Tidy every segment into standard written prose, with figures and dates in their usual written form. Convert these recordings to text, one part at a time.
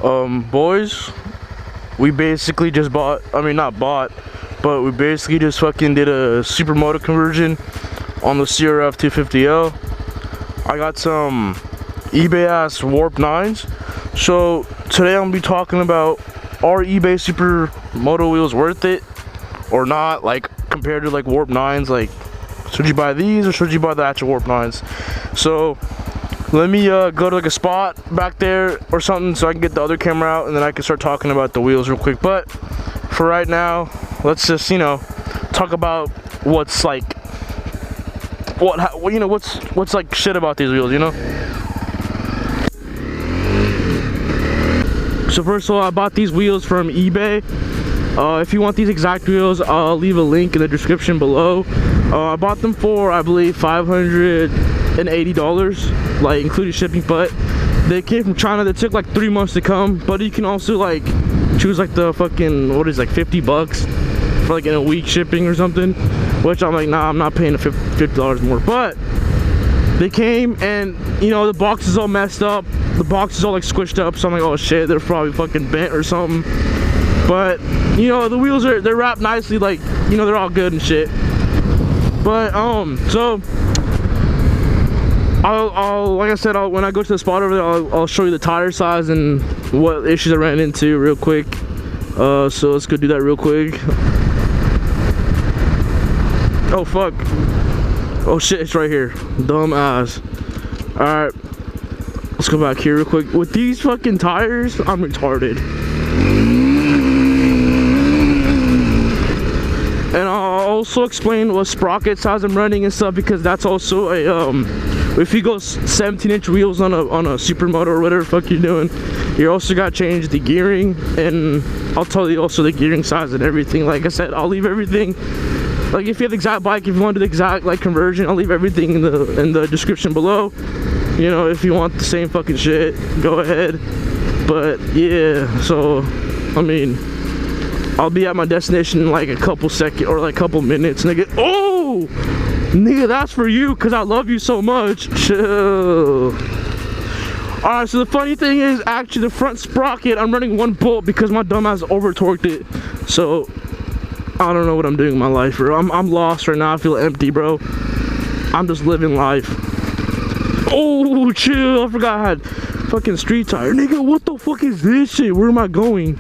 Boys, we basically just bought, I mean not bought, but we basically just fucking did a Supermoto conversion on the Crf250l. I got some eBay ass Warp 9s. So today I'm gonna be talking about, are eBay Supermoto wheels worth it or not, like compared to like Warp 9s. Like, should you buy these or should you buy the actual Warp 9s? So let me go to like a spot back there or something so I can get the other camera out and then I can start talking about the wheels real quick. But for right now, let's just, you know, talk about what's like, what's like shit about these wheels, you know? So first of all, I bought these wheels from eBay. If you want these exact wheels, I'll leave a link in the description below. I bought them for, I believe, $580, like including shipping, but they came from China. They took like 3 months to come, but you can also like choose like the fucking, what is it, like $50 for like in a week shipping or something, which I'm like, nah, I'm not paying the $50 more. But they came and, you know, the box is all messed up. The box is all like squished up, so I'm like, oh shit, they're probably fucking bent or something. But, you know, the wheels they're wrapped nicely, like, you know, they're all good and shit. But, so I'll like I said, when I go to the spot over there, I'll show you the tire size and what issues I ran into real quick. So let's go do that real quick. Oh fuck. Oh shit, it's right here. Dumb ass. Alright. Let's go back here real quick. With these fucking tires, I'm retarded. And I'll also explain what sprocket size I'm running and stuff, because that's also a if you go 17-inch wheels on a Supermoto or whatever the fuck you're doing, you also got to change the gearing, and I'll tell you also the gearing size and everything. Like I said, I'll leave everything. Like if you have the exact bike, if you want to do the exact like conversion, I'll leave everything in the description below. You know, if you want the same fucking shit, go ahead. But yeah, so I mean, I'll be at my destination in like a couple seconds or like a couple minutes, nigga. Oh, nigga, that's for you, cause I love you so much. Chill. Alright, so the funny thing is, actually the front sprocket, I'm running one bolt because my dumbass over torqued it. So I don't know what I'm doing in my life, bro. I'm lost right now. I feel empty, bro. I'm just living life. Oh, chill. I forgot I had fucking street tire. Nigga, what the fuck is this shit? Where am I going?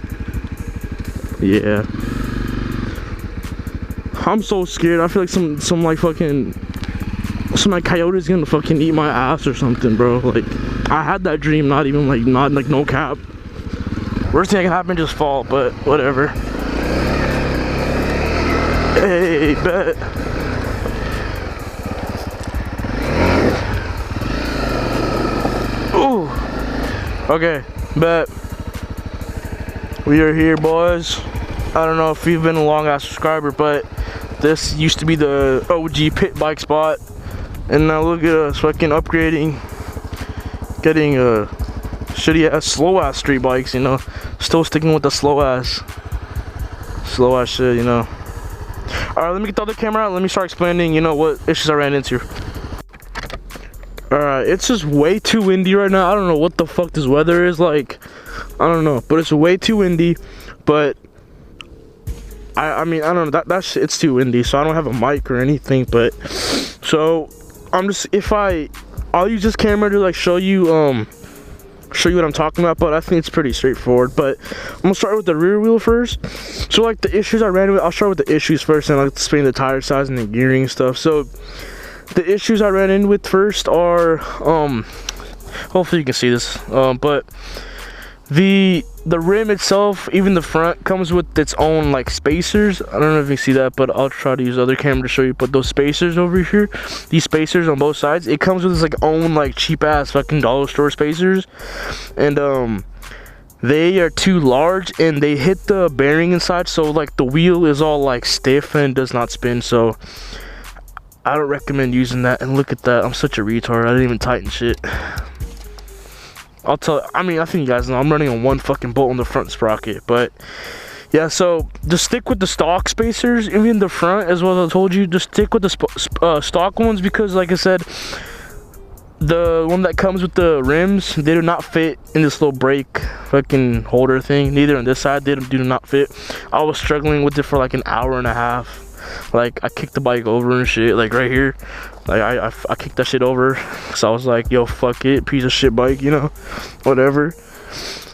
Yeah. I'm so scared. I feel like some like fucking, some like coyote's gonna fucking eat my ass or something, bro. Like, I had that dream, not no cap. Worst thing that can happen, just fall, but whatever. Hey, bet. Ooh. Okay, bet. We are here, boys. I don't know if you've been a long ass subscriber, but this used to be the OG pit bike spot, and now look at us fucking upgrading, getting shitty ass, slow ass street bikes. You know, still sticking with the slow ass shit. You know. Alright, let me get the other camera out and let me start explaining, you know, what issues I ran into. Alright, it's just way too windy right now. I don't know what the fuck this weather is like. I don't know, but it's way too windy. But I mean, I don't know, it's too windy, so I don't have a mic or anything. But so I'm just, I'll use this camera to like show you what I'm talking about, but I think it's pretty straightforward. But I'm gonna start with the rear wheel first. So like the issues I ran with, I'll start with the issues first, and I'll explain the tire size and the gearing and stuff. So the issues I ran in with first are hopefully you can see this, but the rim itself, even the front, comes with its own like spacers. I don't know if you see that, but I'll try to use the other camera to show you. But those spacers over here, these spacers on both sides, it comes with its like own like cheap ass fucking dollar store spacers, and they are too large and they hit the bearing inside, so like the wheel is all like stiff and does not spin. So I don't recommend using that. And look at that, I'm such a retard, I didn't even tighten shit. I mean, I think you guys know I'm running on one fucking bolt on the front sprocket. But yeah, so just stick with the stock spacers, even in the front, as well as I told you. Just stick with the stock ones, because like I said, the one that comes with the rims, they do not fit in this little brake fucking holder thing. Neither on this side, they do not fit. I was struggling with it for like an hour and a half. Like, I kicked the bike over and shit, like right here. Like, I kicked that shit over. So I was like, yo, fuck it, piece of shit bike, you know, whatever.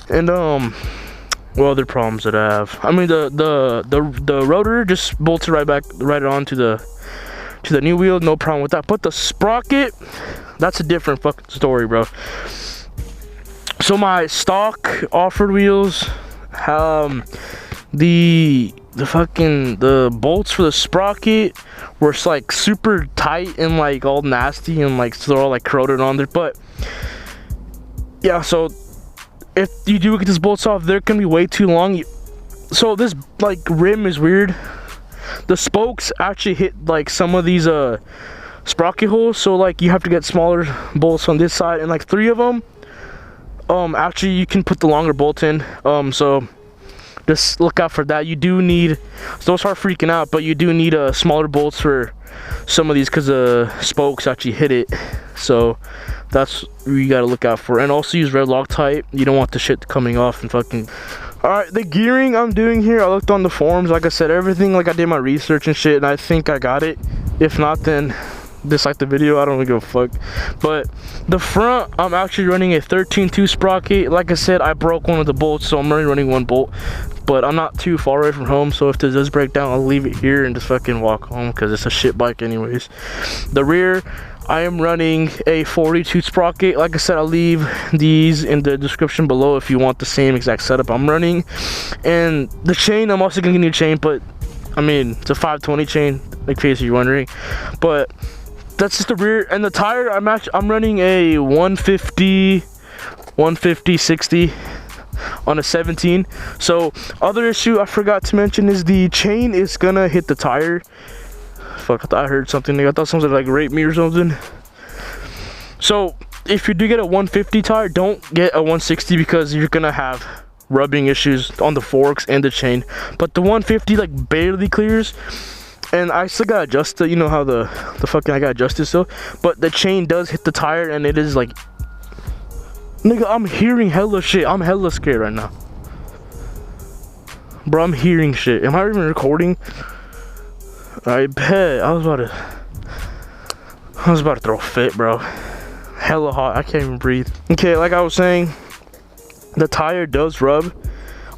And what other problems that I have? I mean, the rotor just bolted right onto the new wheel, no problem with that. But the sprocket, that's a different fucking story, bro. So my stock off-road wheels, the bolts for the sprocket were like super tight and like all nasty and like so they're all like corroded on there. But yeah, so if you do get these bolts off, they're gonna be way too long. So this like rim is weird. The spokes actually hit like some of these sprocket holes, so like you have to get smaller bolts on this side, and like 3 of them actually you can put the longer bolt in, so just look out for that. You do need, don't start freaking out, but you do need smaller bolts for some of these because the spokes actually hit it, so that's what you gotta look out for. And also use red Loctite. You don't want the shit coming off and fucking. Alright, the gearing I'm doing here, I looked on the forums, like I said, everything, like I did my research and shit, and I think I got it. If not, then dislike the video, I don't really give a fuck. But the front, I'm actually running a 13.2 sprocket. Like I said, I broke one of the bolts, so I'm only running 1 bolt. But I'm not too far away from home, so if this does break down, I'll leave it here and just fucking walk home, because it's a shit bike anyways. The rear, I am running a 42 sprocket. Like I said, I'll leave these in the description below if you want the same exact setup I'm running. And the chain, I'm also gonna get a new chain, but I mean, it's a 520 chain, in case you're wondering. But that's just the rear. And the tire, I'm running a 150 60 on a 17. So other issue I forgot to mention is the chain is gonna hit the tire. Fuck, I thought I heard something. I thought someone like raped me or something. So if you do get a 150 tire, don't get a 160 because you're gonna have rubbing issues on the forks and the chain. But the 150 like barely clears, and I still gotta adjust it. You know how the fucking I gotta adjust it still. But the chain does hit the tire, and it is like, nigga, I'm hearing hella shit. I'm hella scared right now, bro. I'm hearing shit. Am I even recording? I bet. I was about to throw a fit, bro. Hella hot. I can't even breathe. Okay, like I was saying, the tire does rub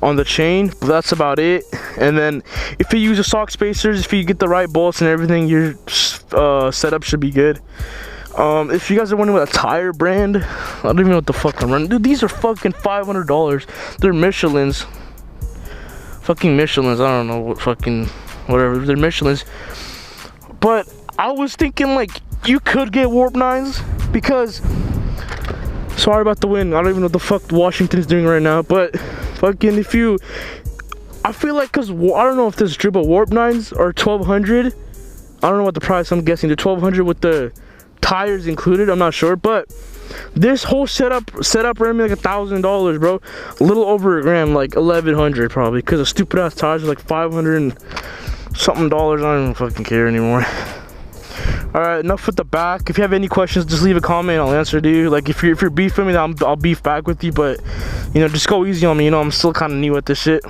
on the chain, but that's about it. And then if you use the stock spacers, if you get the right bolts and everything, your setup should be good. If you guys are wondering what a tire brand, I don't even know what the fuck I'm running. Dude, these are fucking $500. They're Michelin's. Fucking Michelin's. I don't know what fucking whatever. They're Michelin's. But I was thinking like you could get Warp 9s because, sorry about the wind. I don't even know what the fuck Washington's doing right now. But fucking if you, I feel like, cause I don't know if this is true, but Warp 9s are 1200. I don't know what the price. I'm guessing they're 1200 with the tires included. I'm not sure, but this whole setup ran me like $1,000, bro. A little over a grand, like 1100 probably, because the stupid ass tires are like 500 and something dollars. I don't even fucking care anymore. All right, enough with the back. If you have any questions, just leave a comment. I'll answer to you. Like if you're beefing me, I'll beef back with you. But you know, just go easy on me. You know, I'm still kind of new at this shit.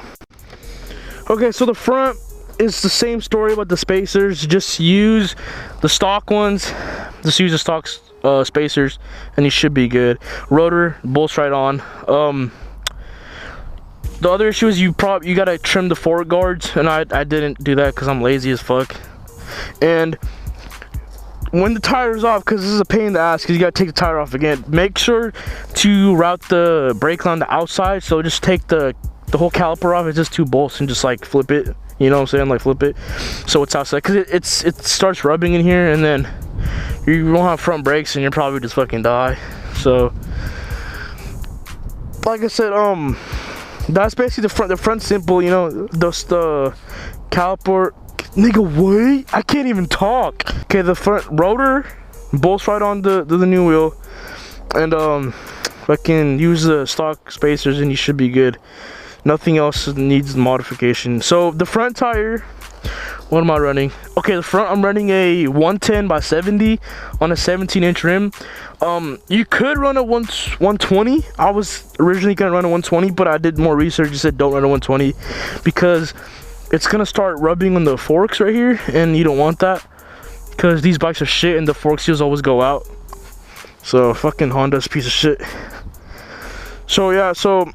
Okay, so the front is the same story about the spacers. Just use the stock ones. Just use the stock spacers, and you should be good. Rotor bolts right on. The other issue is you gotta trim the fork guards, and I didn't do that because I'm lazy as fuck. And when the tire is off, because this is a pain in the ass, because you gotta take the tire off again, make sure to route the brake line on the outside. So just take the whole caliper off. It's just 2 bolts and just like flip it, you know what I'm saying, like flip it so it's outside, because it starts rubbing in here, and then you won't have front brakes and you'll probably just fucking die. So like I said, that's basically the front simple, you know. Just the caliper, nigga, wait, I can't even talk. Okay, the front rotor bolts right on the new wheel, and fucking use the stock spacers and you should be good. Nothing else needs modification. So the front tire, What am I running? Okay, the front I'm running a 110 by 70 on a 17-inch rim. You could run a 120. I was originally gonna run a 120, but I did more research and said don't run a 120 because it's gonna start rubbing on the forks right here, and you don't want that because these bikes are shit and the fork seals always go out. So fucking Honda's a piece of shit. So yeah, so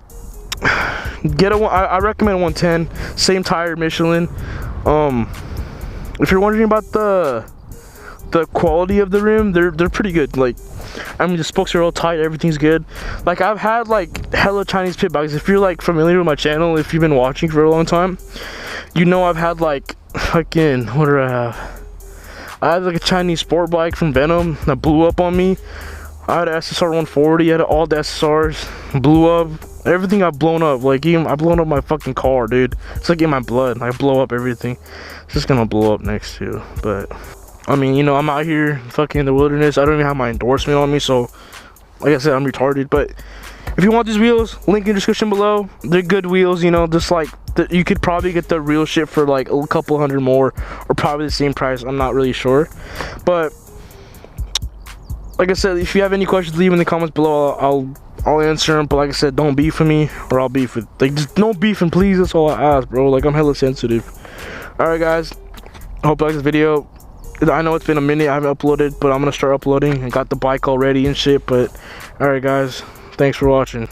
get a I recommend a 110, same tire, Michelin. If you're wondering about the quality of the rim, they're pretty good. Like, I mean, the spokes are all tight, everything's good. Like, I've had like hella Chinese pit bikes. If you're like familiar with my channel, if you've been watching for a long time, you know I've had like fucking, what do I have? I had like a Chinese sport bike from Venom that blew up on me. I had an SSR 140, I had all the SSRs, blew up. Everything got blown up. Like, even I blown up my fucking car, dude. It's like in my blood. I blow up everything. It's just gonna blow up next to. But I mean, you know, I'm out here fucking in the wilderness. I don't even have my endorsement on me, so like I said, I'm retarded. But if you want these wheels, link in the description below. They're good wheels, you know, just like you could probably get the real shit for like a couple hundred more, or probably the same price. I'm not really sure, but like I said, if you have any questions, leave in the comments below. I'll answer them. But like I said, don't beef with me, or I'll beef with, like, just don't beef and please. That's all I ask, bro. Like, I'm hella sensitive. All right, guys. I hope you like this video. I know it's been a minute. I haven't uploaded, but I'm gonna start uploading. I got the bike all ready and shit. But all right, guys. Thanks for watching.